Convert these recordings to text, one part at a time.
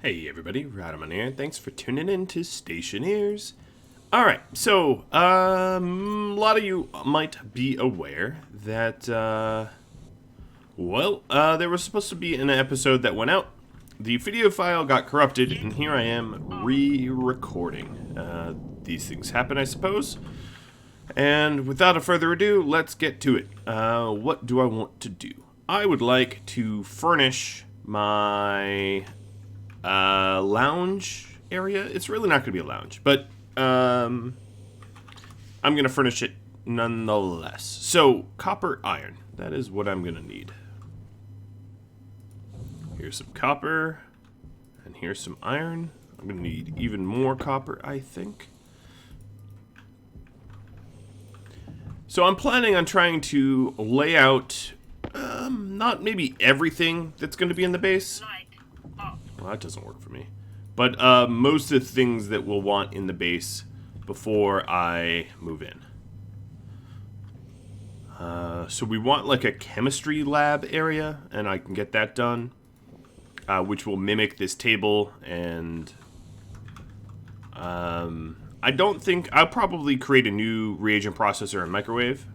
Hey everybody, Rhadamant here. Thanks for tuning in to Stationeers. Alright, so, a lot of you might be aware that, there was supposed to be an episode that went out. The video file got corrupted, and here I am re-recording. These things happen, I suppose. And without further ado, let's get to it. What do I want to do? I would like to furnish my lounge area. It's really not going to be a lounge, but I'm going to furnish it nonetheless. So, copper iron. That is what I'm going to need. Here's some copper, and here's some iron. I'm going to need even more copper, I think. So I'm planning on trying to lay out, not maybe everything that's going to be in the base. Well, that doesn't work for me. But most of the things that we'll want in the base before I move in. So we want like a chemistry lab area, and I can get that done. Which will mimic this table, and I don't think I'll probably create a new reagent processor and microwave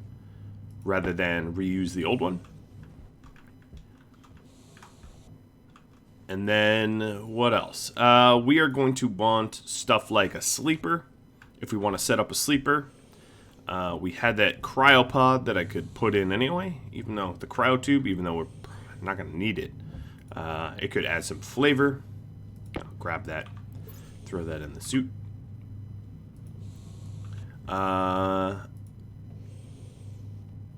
rather than reuse the old one. And then what else? We are going to want stuff like a sleeper if we want to set up a sleeper. We had that cryopod that I could put in anyway, even though the cryotube, even though we're not going to need it. It could add some flavor. I'll grab that, throw that in the suit.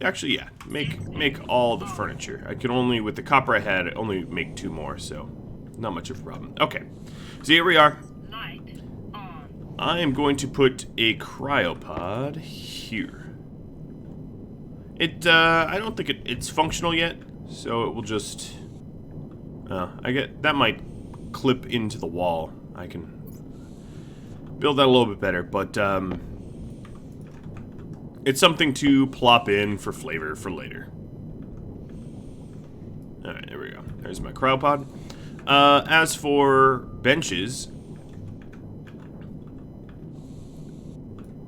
Actually, yeah, make all the furniture. I could only, with the copper I had, only make 2 more, so not much of a problem. Okay, so here we are. I am going to put a cryopod here. I don't think it's functional yet, so it will just. I get that might clip into the wall. I can build that a little bit better, but it's something to plop in for flavor for later. Alright, there we go. There's my cryopod. As for benches,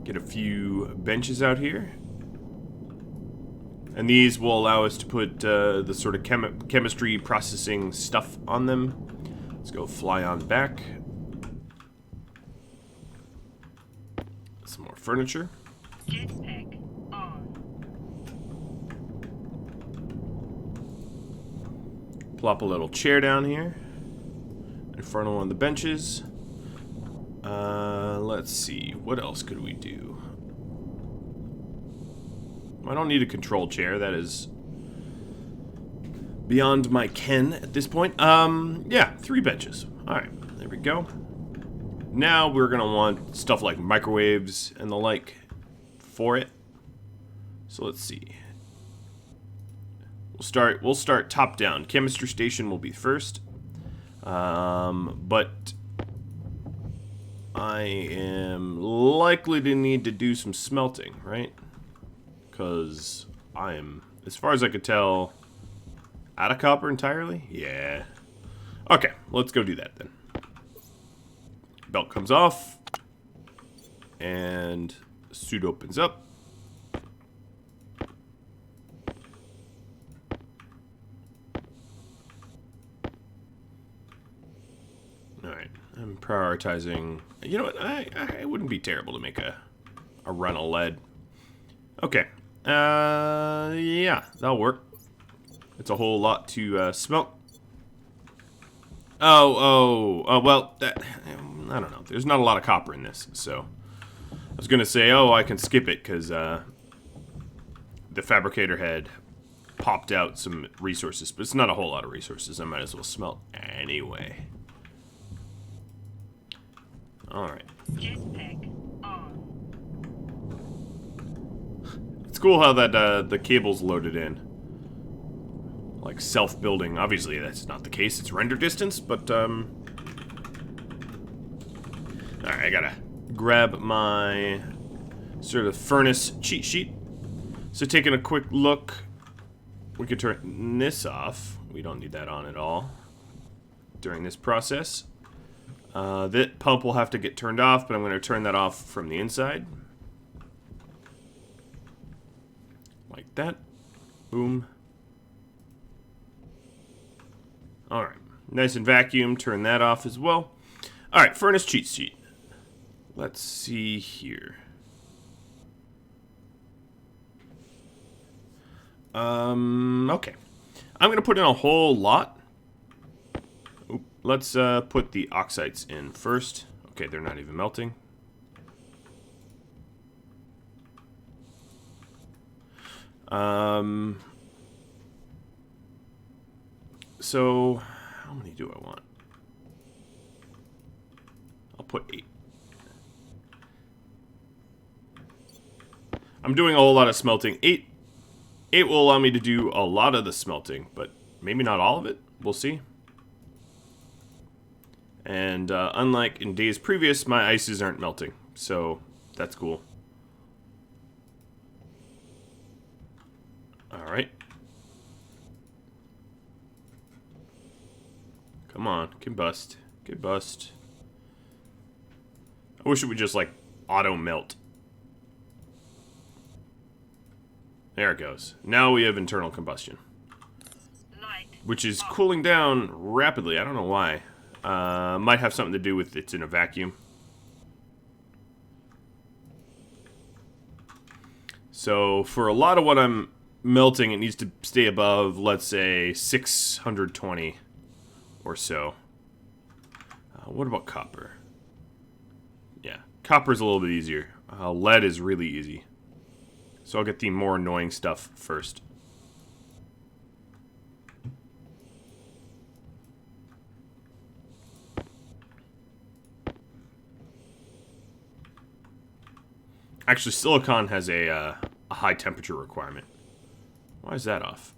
get a few benches out here. And these will allow us to put the sort of chemistry processing stuff on them. Let's go fly on back. Some more furniture. Jetpack on. Plop a little chair down here in front of one of the benches. Let's see, what else could we do? I don't need a control chair. That is beyond my ken at this point. Yeah, 3 benches. Alright, there we go. Now we're gonna want stuff like microwaves and the like for it. So let's see. We'll start top down. Chemistry station will be first. But I am likely to need to do some smelting, right? Because I am, as far as I could tell, out of copper entirely? Yeah. Okay, let's go do that then. Belt comes off. And the suit opens up. Alright, I'm prioritizing. You know what? I wouldn't be terrible to make a run of lead. Okay. Yeah, that'll work. It's a whole lot to smelt. Well, I don't know. There's not a lot of copper in this, so I was gonna say, I can skip it because the fabricator had popped out some resources, but it's not a whole lot of resources. I might as well smelt anyway. All right. Jetpack on. It's cool how that the cable's loaded in. Like self-building. Obviously that's not the case. It's render distance, but alright, I gotta grab my sort of furnace cheat sheet. So taking a quick look, we could turn this off. We don't need that on at all during this process. That pump will have to get turned off, but I'm going to turn that off from the inside. Like that. Boom. Alright. Nice and vacuum. Turn that off as well. Alright, furnace cheat sheet. Let's see here. Okay. I'm going to put in a whole lot. Oop. Let's put the oxides in first. Okay, they're not even melting. So, how many do I want? I'll put 8. I'm doing a whole lot of smelting. 8 will allow me to do a lot of the smelting, but maybe not all of it. We'll see. And unlike in days previous, my ices aren't melting, so that's cool. Alright. Come on, combust. Combust. I wish it would just, like, auto-melt. There it goes. Now we have internal combustion. Light. Which is cooling down rapidly. I don't know why. Might have something to do with it's in a vacuum. So, for a lot of what I'm melting, it needs to stay above, let's say, 620 or so. What about copper? Yeah, copper's a little bit easier. Lead is really easy. So I'll get the more annoying stuff first. Actually, silicon has a high temperature requirement. Why is that off?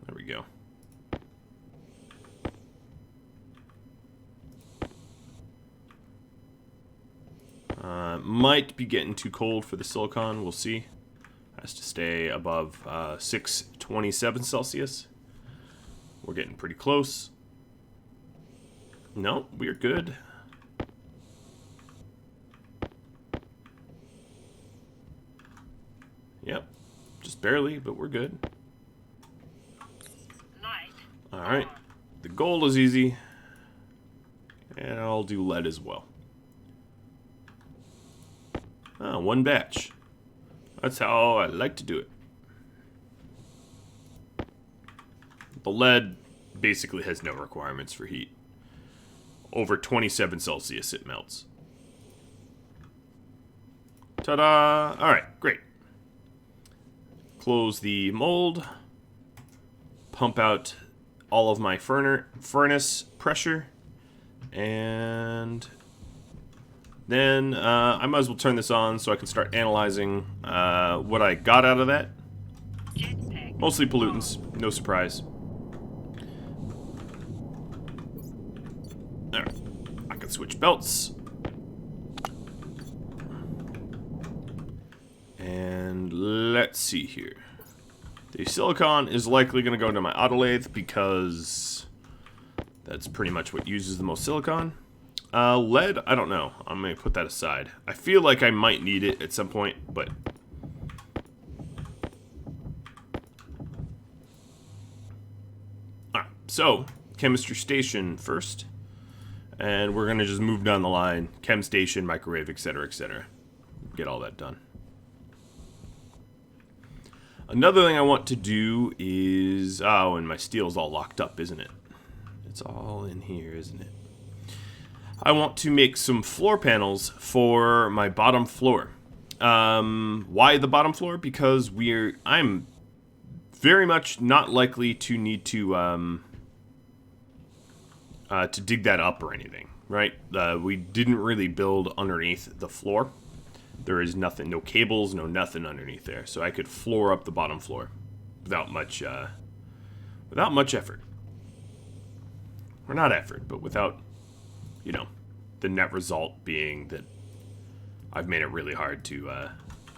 There we go. Might be getting too cold for the silicon. We'll see. Has to stay above 627 Celsius. We're getting pretty close. No, we're good. Yep. Just barely, but we're good. Light. Alright. The gold is easy. And I'll do lead as well. Ah, one batch. That's how I like to do it. The lead basically has no requirements for heat. Over 27 Celsius it melts. Ta-da! Alright, great. Close the mold. Pump out all of my furnace pressure. And then I might as well turn this on so I can start analyzing what I got out of that. Jetpack. Mostly pollutants, no surprise. Alright, I can switch belts. And let's see here. The silicon is likely going to go into my autolathe because that's pretty much what uses the most silicon. Lead, I don't know. I'm going to put that aside. I feel like I might need it at some point, but... Alright, so, chemistry station first. And we're going to just move down the line. Chem station, microwave, etc., etc. Get all that done. Another thing I want to do is... Oh, and my steel's all locked up, isn't it? It's all in here, isn't it? I want to make some floor panels for my bottom floor. Why the bottom floor? Because I'm very much not likely to need to dig that up or anything, right? We didn't really build underneath the floor. There is nothing, no cables, no nothing underneath there. So I could floor up the bottom floor without much effort. Or not effort, but without, you know, the net result being that I've made it really hard to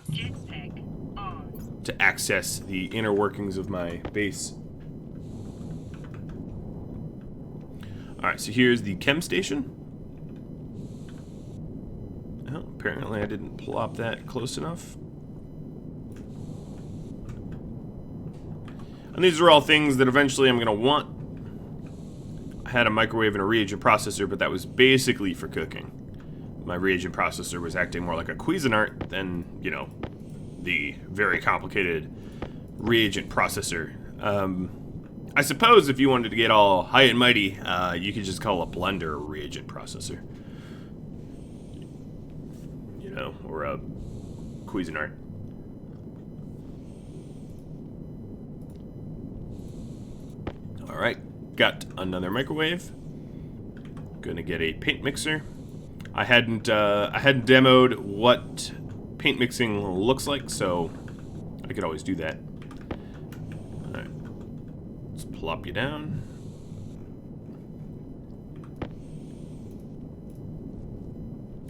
Jetpack on. to access the inner workings of my base. Alright, so here's the chem station. Oh, apparently I didn't plop that close enough. And these are all things that eventually I'm going to want. I had a microwave and a reagent processor, but that was basically for cooking. My reagent processor was acting more like a Cuisinart than, you know, the very complicated reagent processor. I suppose if you wanted to get all high and mighty, you could just call a blender a reagent processor. You know, or a Cuisinart. Alright, got another microwave. Gonna get a paint mixer. I hadn't demoed what paint mixing looks like, so I could always do that. Alright. Let's plop you down.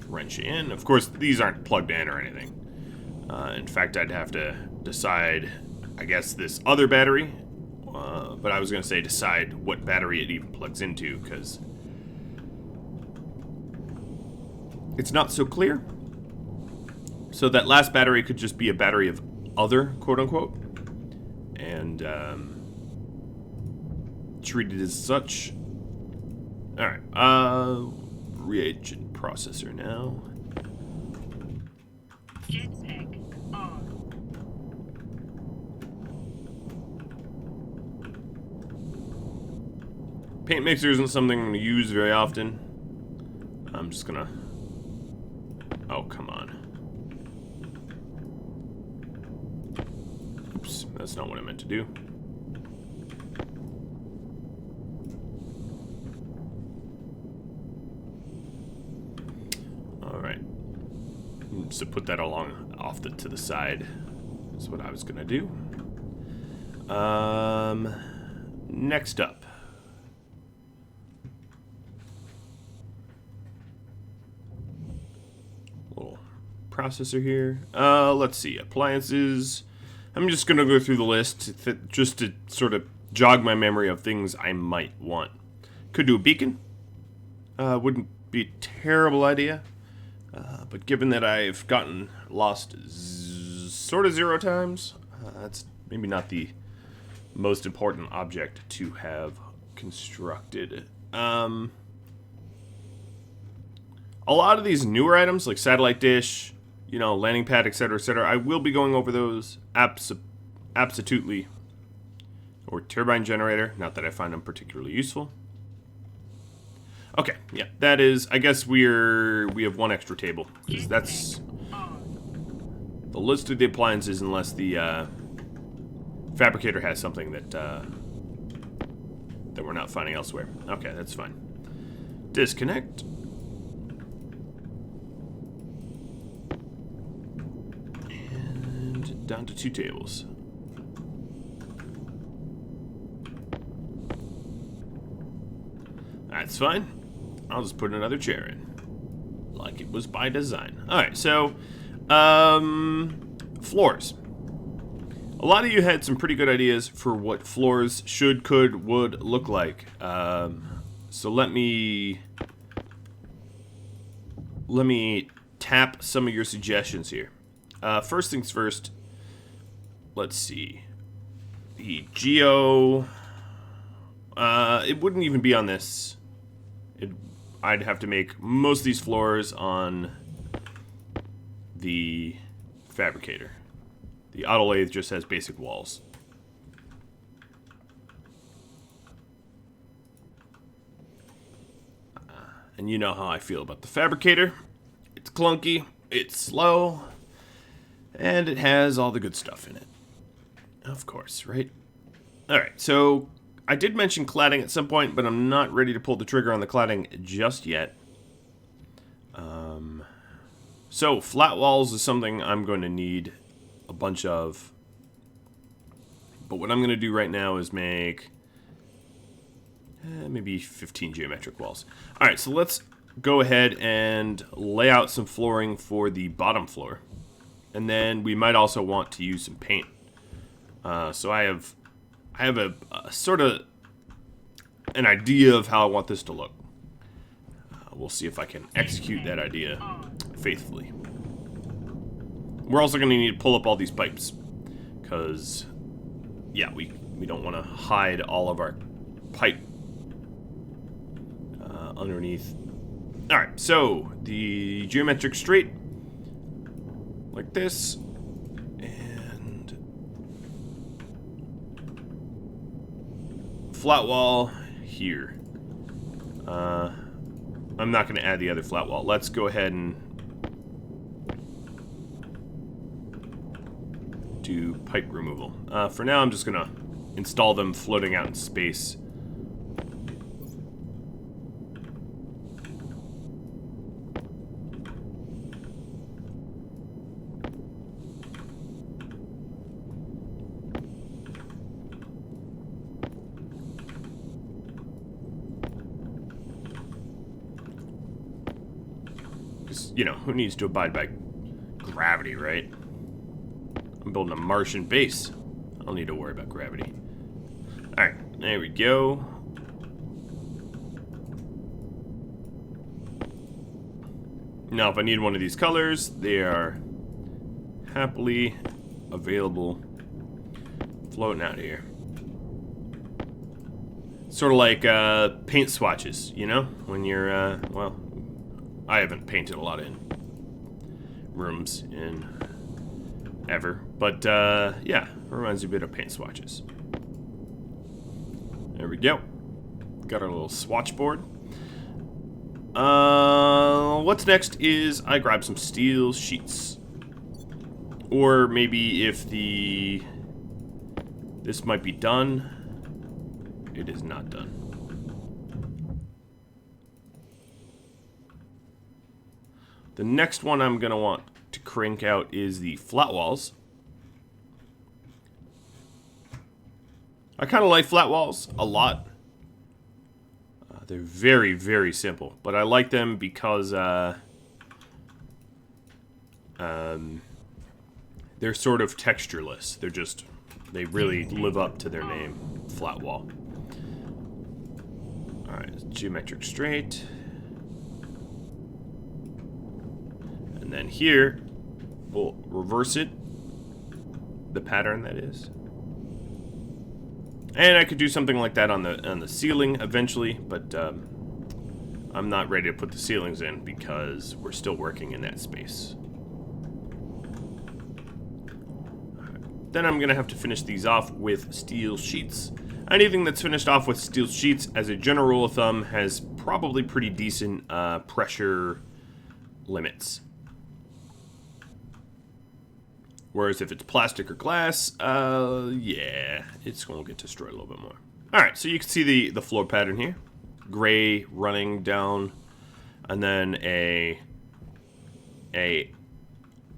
Wrench you in. Of course, these aren't plugged in or anything. In fact, I'd have to decide, I guess, this other battery. But I was going to say decide what battery it even plugs into, because it's not so clear. So that last battery could just be a battery of other, quote-unquote, and treated as such. Alright, reagent processor now. Jetpack on. Paint mixer isn't something I'm going to use very often. I'm just going to... Oh, come on. Oops, that's not what I meant to do. Alright. So put that along off to the side. That's what I was going to do. Next up. Processor here. Let's see. Appliances. I'm just going to go through the list just to sort of jog my memory of things I might want. Could do a beacon. Wouldn't be a terrible idea. But given that I've gotten lost sort of 0 times, that's maybe not the most important object to have constructed. A lot of these newer items, like satellite dish, you know, landing pad, etc., etc., I will be going over those absolutely. Or turbine generator, not that I find them particularly useful. Okay, yeah, that is, I guess we have one extra table, because that's the list of the appliances, unless the fabricator has something that we're not finding elsewhere. Okay, that's fine. Disconnect. Down to 2 tables. That's fine. I'll just put another chair in. Like it was by design. Alright, so, floors. A lot of you had some pretty good ideas for what floors should, could, would look like. So let me tap some of your suggestions here. First things first. Let's see. The Geo... it wouldn't even be on this. I'd have to make most of these floors on the fabricator. The auto lathe just has basic walls. And you know how I feel about the fabricator. It's clunky, it's slow, and it has all the good stuff in it. Of course, right? Alright, so I did mention cladding at some point, but I'm not ready to pull the trigger on the cladding just yet. So flat walls is something I'm going to need a bunch of. But what I'm going to do right now is make maybe 15 geometric walls. Alright, so let's go ahead and lay out some flooring for the bottom floor. And then we might also want to use some paint. So I have a sort of an idea of how I want this to look. We'll see if I can execute that idea faithfully. We're also going to need to pull up all these pipes. Because, yeah, we don't want to hide all of our pipe underneath. Alright, so the geometric straight, like this, and flat wall here. I'm not going to add the other flat wall. Let's go ahead and do pipe removal. For now, I'm just going to install them floating out in space. You know, who needs to abide by gravity, right? I'm building a Martian base. I don't need to worry about gravity. Alright, there we go. Now, if I need one of these colors, they are happily available floating out here. Sort of like paint swatches, you know? When you're, well, I haven't painted a lot in rooms in ever, but yeah, reminds me a bit of paint swatches. There we go. Got our little swatch board. What's next is I grab some steel sheets, or maybe if this might be done. It is not done. The next one I'm going to want to crank out is the flat walls. I kind of like flat walls a lot. They're very, very simple, but I like them because they're sort of textureless. They really live up to their name, flat wall. Alright, geometric straight. And then here, we'll reverse it. The pattern, that is. And I could do something like that on the ceiling eventually, but I'm not ready to put the ceilings in because we're still working in that space. Right. Then I'm going to have to finish these off with steel sheets. Anything that's finished off with steel sheets, as a general rule of thumb, has probably pretty decent pressure limits. Whereas if it's plastic or glass, yeah, it's going to get destroyed a little bit more. Alright, so you can see the floor pattern here. Gray running down, and then a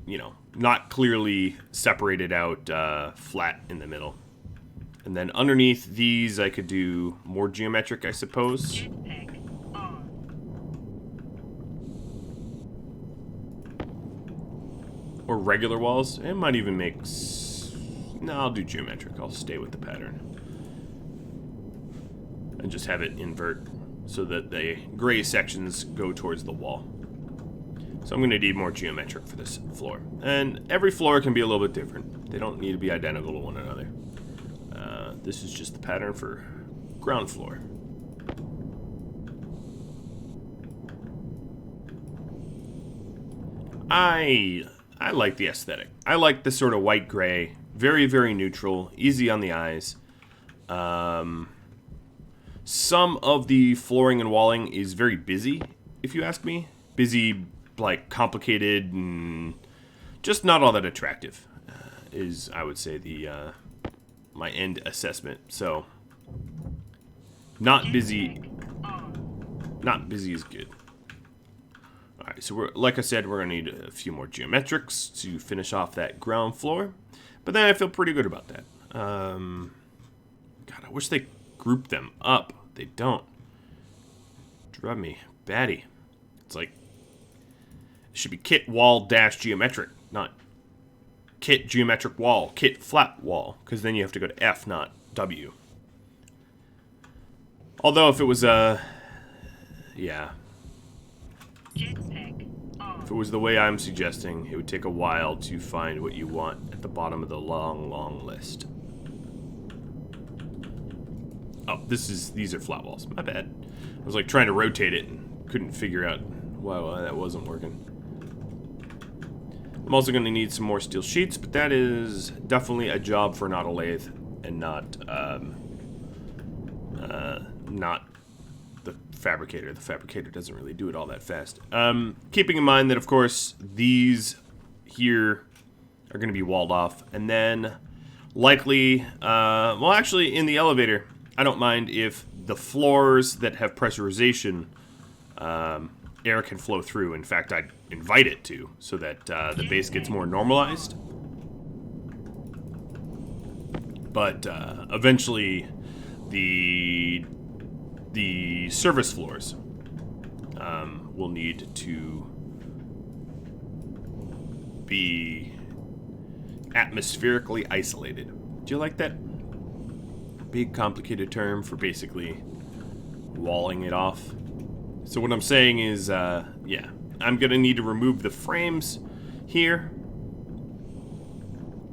you know, not clearly separated out flat in the middle. And then underneath these, I could do more geometric, I suppose. Or regular walls. It might even make... No, I'll do geometric. I'll stay with the pattern. And just have it invert so that the gray sections go towards the wall. So I'm going to need more geometric for this floor. And every floor can be a little bit different. They don't need to be identical to one another. This is just the pattern for ground floor. I like the aesthetic. I like this sort of white-gray, very, very neutral, easy on the eyes. Some of the flooring and walling is very busy, if you ask me. Busy, like, complicated, and just not all that attractive, is, I would say, my end assessment. So, not busy is good. Alright, so like I said, we're going to need a few more geometrics to finish off that ground floor. But then I feel pretty good about that. God, I wish they grouped them up. They don't. Drive me batty. It's like, it should be kit wall dash geometric, not kit geometric wall, kit flat wall. Because then you have to go to F, not W. Although if it was, yeah. Jetpack If on. it was the way I'm suggesting, it would take a while to find what you want at the bottom of the long, long list. Oh, these are flat walls. My bad. I was like trying to rotate it and couldn't figure out why that wasn't working. I'm also going to need some more steel sheets, but that is definitely a job for not a lathe and not the fabricator. The fabricator doesn't really do it all that fast. Keeping in mind that, of course, these here are going to be walled off, and then likely, well, actually, in the elevator, I don't mind if the floors that have pressurization, air can flow through. In fact, I'd invite it to, so that the base gets more normalized. But eventually, the service floors will need to be atmospherically isolated. Do you like that big complicated term for basically walling it off? So what I'm saying is, yeah, I'm gonna need to remove the frames here.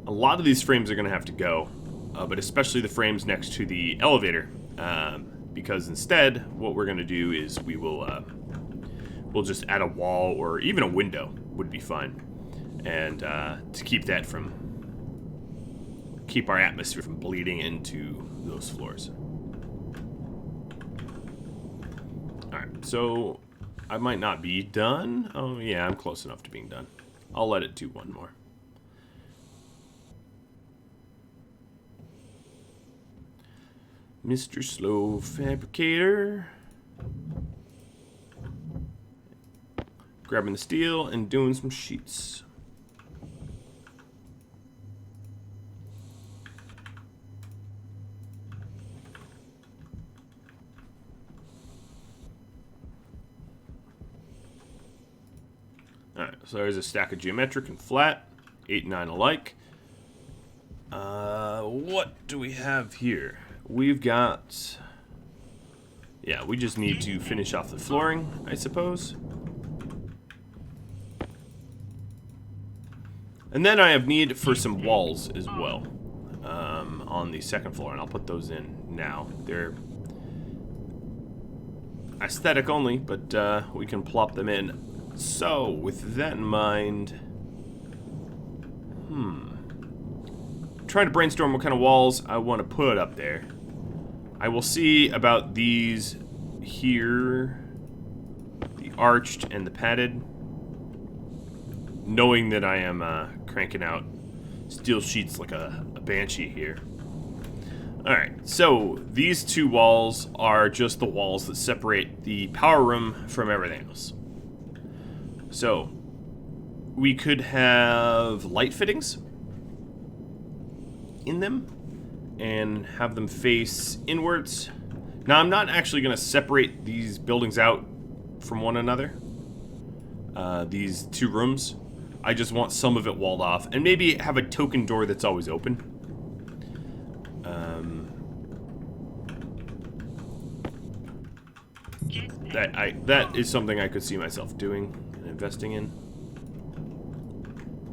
A lot of these frames are gonna have to go, but especially the frames next to the elevator, because instead, what we're gonna do is we'll just add a wall or even a window would be fine, and to keep our atmosphere from bleeding into those floors. Alright, so I might not be done. Oh yeah, I'm close enough to being done. I'll let it do one more. Mr. Slow Fabricator. Grabbing the steel and doing some sheets. Alright, so there's a stack of geometric and flat, 8 and 9 alike. What do we have here? We've got... Yeah, we just need to finish off the flooring, I suppose. And then I have need for some walls as well on the second floor, and I'll put those in now. They're aesthetic only, but we can plop them in. So, with that in mind, trying to brainstorm what kind of walls I want to put up there. I will see about these here, the arched and the padded, knowing that I am cranking out steel sheets like a banshee here. Alright, so these two walls are just the walls that separate the power room from everything else. So, we could have light fittings in them and have them face inwards. Now, I'm not actually going to separate these buildings out from one another, these two rooms. I just want some of it walled off, and maybe have a token door that's always open. That is something I could see myself doing and investing in.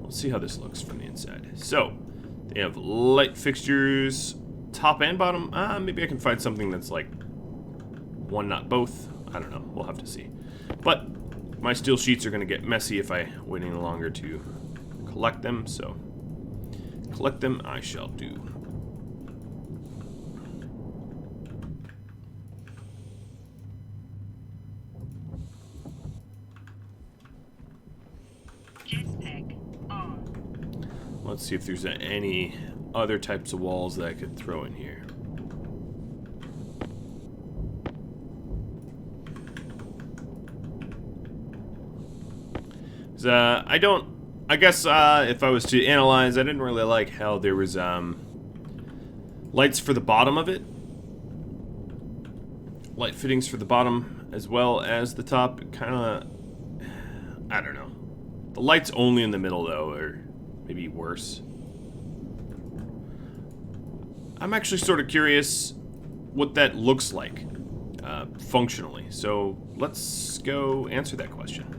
Let's see how this looks from the inside. So, they have light fixtures, top and bottom. Maybe I can find something that's like one, not both. I don't know. We'll have to see. But my steel sheets are going to get messy if I wait any longer to collect them. So, collect them I shall do. Jetpack on. Let's see if there's any other types of walls that I could throw in here. I guess if I was to analyze, I didn't really like how there was lights for the bottom of it. Light fittings for the bottom as well as the top. Kind of, I don't know. The lights only in the middle, though, are maybe worse. I'm actually sort of curious what that looks like. functionally. So let's go answer that question.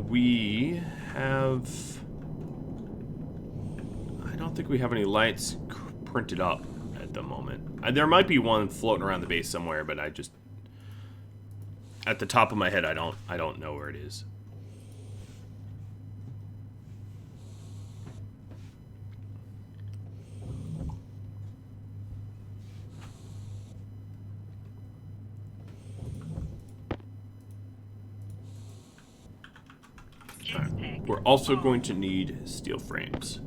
We have... I don't think we have any lights printed up at the moment. There might be one floating around the base somewhere, but I just... At the top of my head, I don't know where it is. We're also going to need steel frames.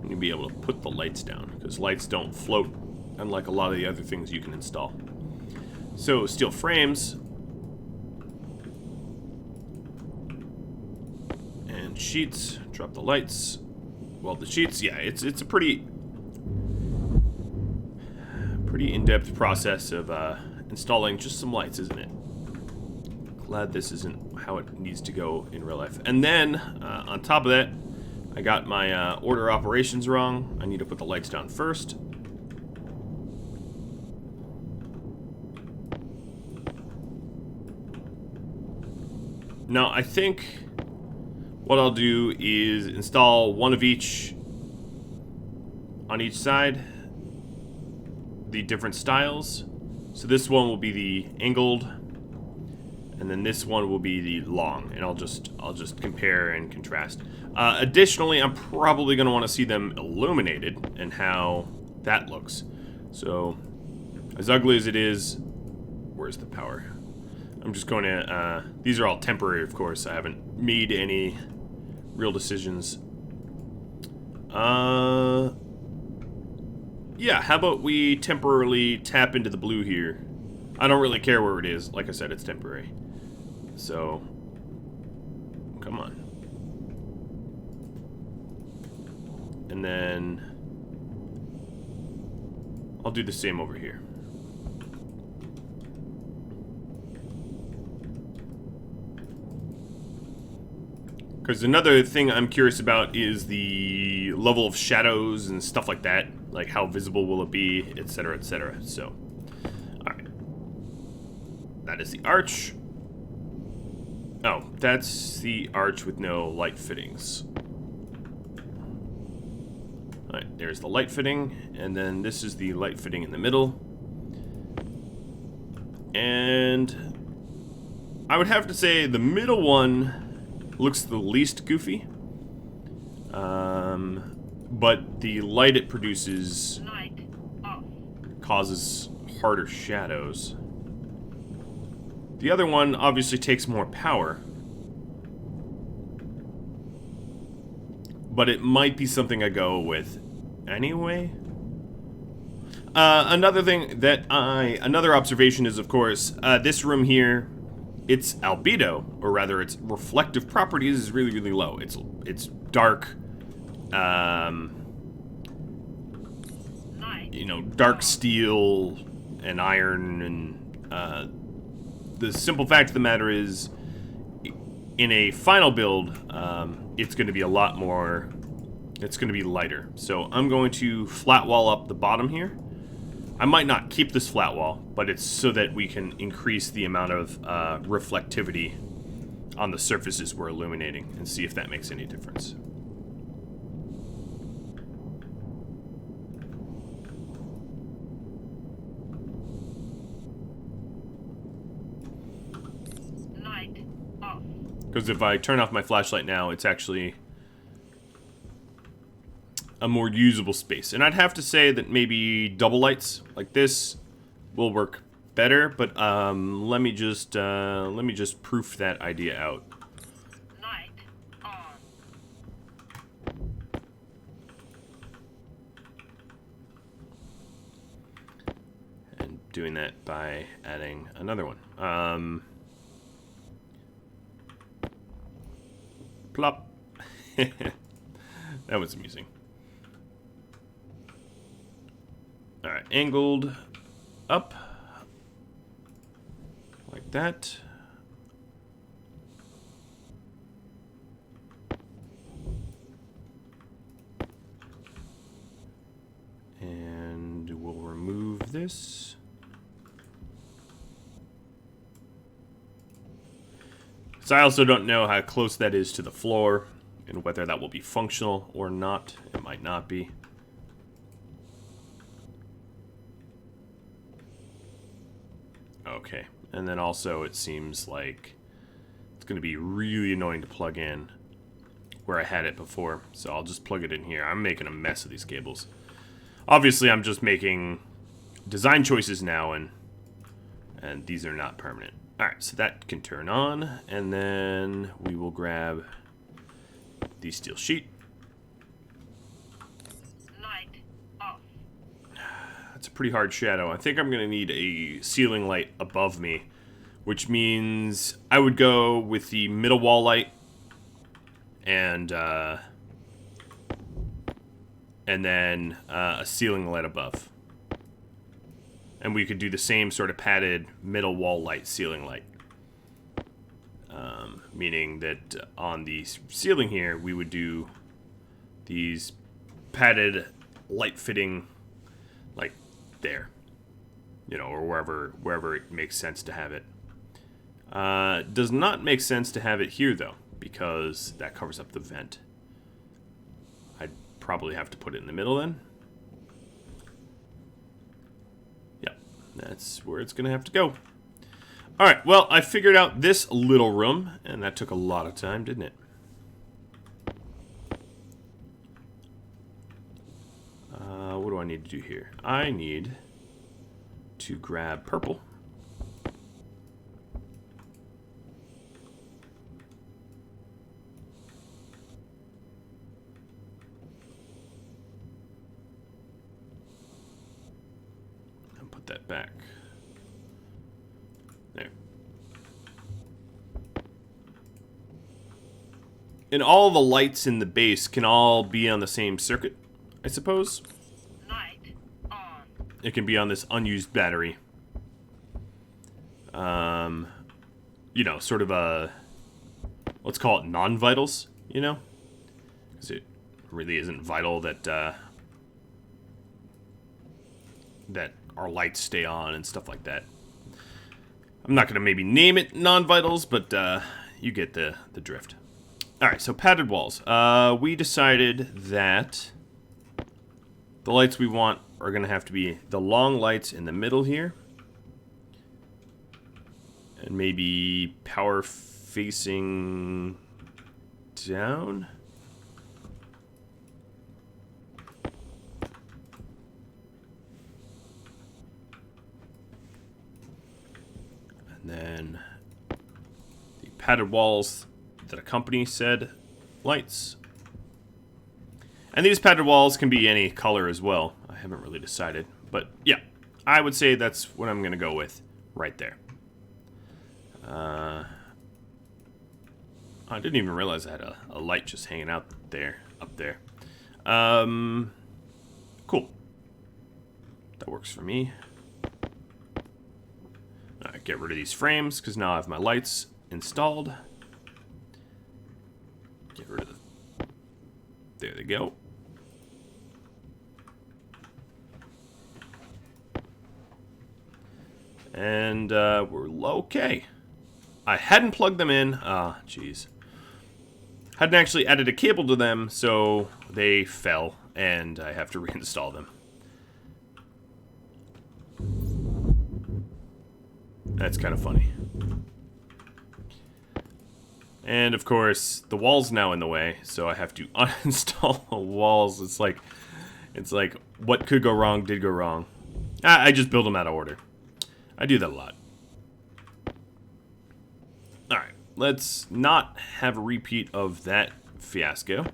We need to be able to put the lights down, because lights don't float, unlike a lot of the other things you can install. So, steel frames. And sheets. Drop the lights. Well, the sheets, yeah, it's a pretty in-depth process of installing just some lights, isn't it? Glad this isn't how it needs to go in real life. And then, on top of that, I got my order operations wrong. I need to put the lights down first. Now, I think what I'll do is install one of each on each side, the different styles. So this one will be the angled, and then this one will be the long, and I'll just compare and contrast. Additionally, I'm probably going to want to see them illuminated and how that looks. So, as ugly as it is, where's the power? I'm just going to, these are all temporary, of course. I haven't made any real decisions. Yeah, how about we temporarily tap into the blue here? I don't really care where it is. Like I said, it's temporary. So, come on. And then I'll do the same over here. Because another thing I'm curious about is the level of shadows and stuff like that. Like how visible will it be, etc., etc. So, alright. That is the arch. Oh, that's the arch with no light fittings. Alright, there's the light fitting, and then this is the light fitting in the middle. And I would have to say the middle one looks the least goofy. But the light it produces causes harder shadows. The other one obviously takes more power, but it might be something I go with anyway. Another thing that another observation is, of course, this room here, its albedo, or rather its reflective properties, is really, really low. It's dark, you know, dark steel and iron, and the simple fact of the matter is, in a final build, it's going to be a lot more, it's going to be lighter. So I'm going to flat wall up the bottom here. I might not keep this flat wall, but it's so that we can increase the amount of reflectivity on the surfaces we're illuminating and see if that makes any difference. Because if I turn off my flashlight now, it's actually a more usable space. And I'd have to say that maybe double lights like this will work better, but let me just proof that idea out. Light on. And doing that by adding another one. Plop. That was amusing. Alright, angled up. Like that. And we'll remove this. So I also don't know how close that is to the floor and whether that will be functional or not. It might not be. Okay, and then also it seems like it's going to be really annoying to plug in where I had it before, so I'll just plug it in here. I'm making a mess of these cables. Obviously, I'm just making design choices now, and these are not permanent. Alright, so that can turn on, and then we will grab the steel sheet. Light off. That's a pretty hard shadow. I think I'm going to need a ceiling light above me, which means I would go with the middle wall light and then a ceiling light above. And we could do the same sort of padded middle wall light, ceiling light. Meaning that on the ceiling here, we would do these padded light fitting, like there, you know, or wherever it makes sense to have it. Does not make sense to have it here though, because that covers up the vent. I'd probably have to put it in the middle then. Yep, that's where it's gonna have to go. Alright, well, I figured out this little room, and that took a lot of time, didn't it? What do I need to do here? I need to grab purple. And put that back. There. And all the lights in the base can all be on the same circuit, I suppose. Light on. It can be on this unused battery. You know, sort of a, let's call it non-vitals, you know? Because it really isn't vital that, that our lights stay on and stuff like that. I'm not going to maybe name it non-vitals, but you get the drift. Alright, so padded walls. We decided that the lights we want are going to have to be the long lights in the middle here. And maybe power facing down. And then the padded walls that accompany said lights. And these padded walls can be any color as well. I haven't really decided. But yeah, I would say that's what I'm going to go with right there. I didn't even realize I had a light just hanging out there, up there. Cool. That works for me. Alright, get rid of these frames, because now I have my lights installed. Get rid of the... There they go. And we're okay. I hadn't plugged them in. Ah, jeez. Hadn't actually added a cable to them, so they fell, and I have to reinstall them. That's kind of funny. And of course, the wall's now in the way, so I have to uninstall the walls. It's like, what could go wrong did go wrong. I just build them out of order. I do that a lot. Alright, let's not have a repeat of that fiasco.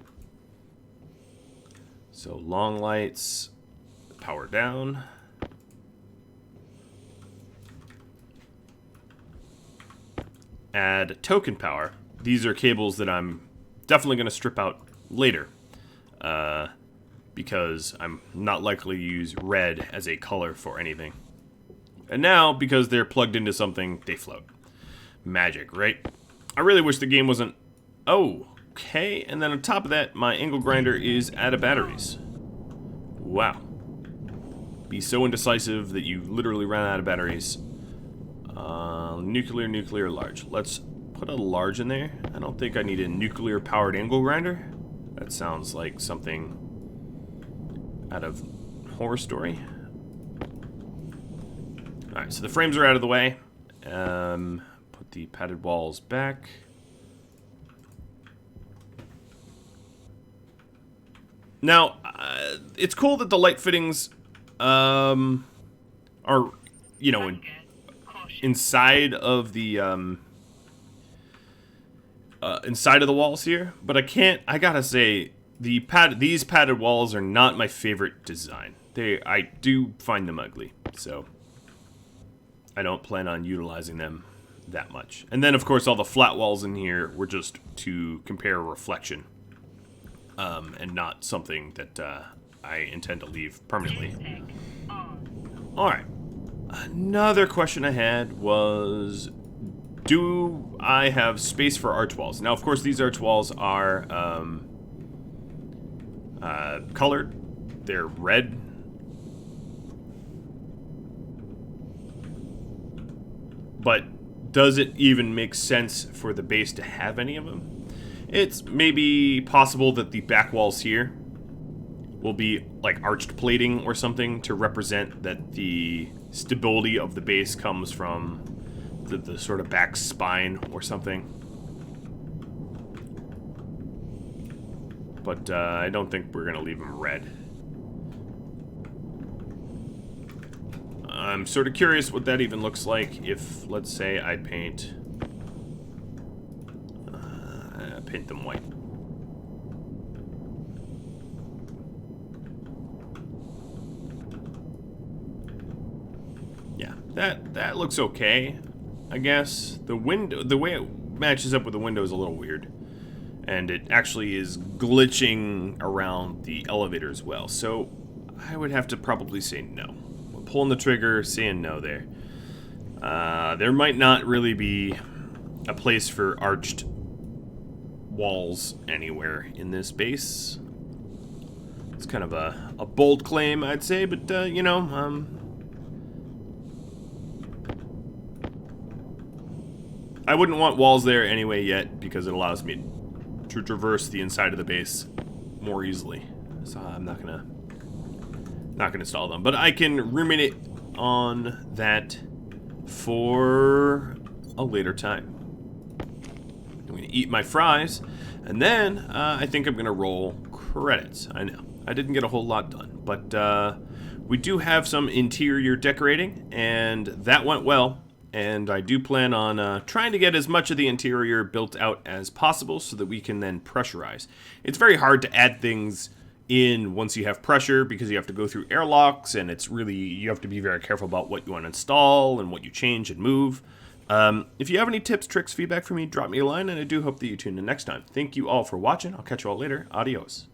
So long lights, power down. Add token power. These are cables that I'm definitely going to strip out later. Because I'm not likely to use red as a color for anything. And now, because they're plugged into something, they float. Magic, right? I really wish the game wasn't... Oh, okay. And then on top of that, my angle grinder is out of batteries. Wow. Be so indecisive that you literally ran out of batteries. Nuclear, large. Let's put a large in there. I don't think I need a nuclear-powered angle grinder. That sounds like something out of Horror Story. Alright, so the frames are out of the way. Put the padded walls back. Now, it's cool that the light fittings are, you know, inside of the walls here. But I gotta say, these padded walls are not my favorite design. I do find them ugly, so I don't plan on utilizing them that much. And then, of course, all the flat walls in here were just to compare reflection. And not something that I intend to leave permanently. Alright. Another question I had was, do I have space for arch walls? Now, of course, these arch walls are colored. They're red. But does it even make sense for the base to have any of them? It's maybe possible that the back walls here will be like arched plating or something to represent that the stability of the base comes from the sort of back spine or something. But I don't think we're gonna leave them red. I'm sort of curious what that even looks like if, let's say, I paint them white. Yeah, that looks okay, I guess. The way it matches up with the window is a little weird. And it actually is glitching around the elevator as well. So I would have to probably say no. Pulling the trigger, saying no there. There might not really be a place for arched walls anywhere in this base. It's kind of a bold claim, I'd say, but you know, I wouldn't want walls there anyway yet because it allows me to traverse the inside of the base more easily. So I'm not gonna install them, but I can ruminate on that for a later time. I'm gonna eat my fries, and then I think I'm gonna roll credits. I know I didn't get a whole lot done, but we do have some interior decorating, and that went well. And I do plan on trying to get as much of the interior built out as possible so that we can then pressurize. It's very hard to add things in once you have pressure because you have to go through airlocks, and it's really, you have to be very careful about what you want to install and what you change and move. If you have any tips, tricks, feedback for me, drop me a line, and I do hope that you tune in next time. Thank you all for watching. I'll catch you all later. Adios.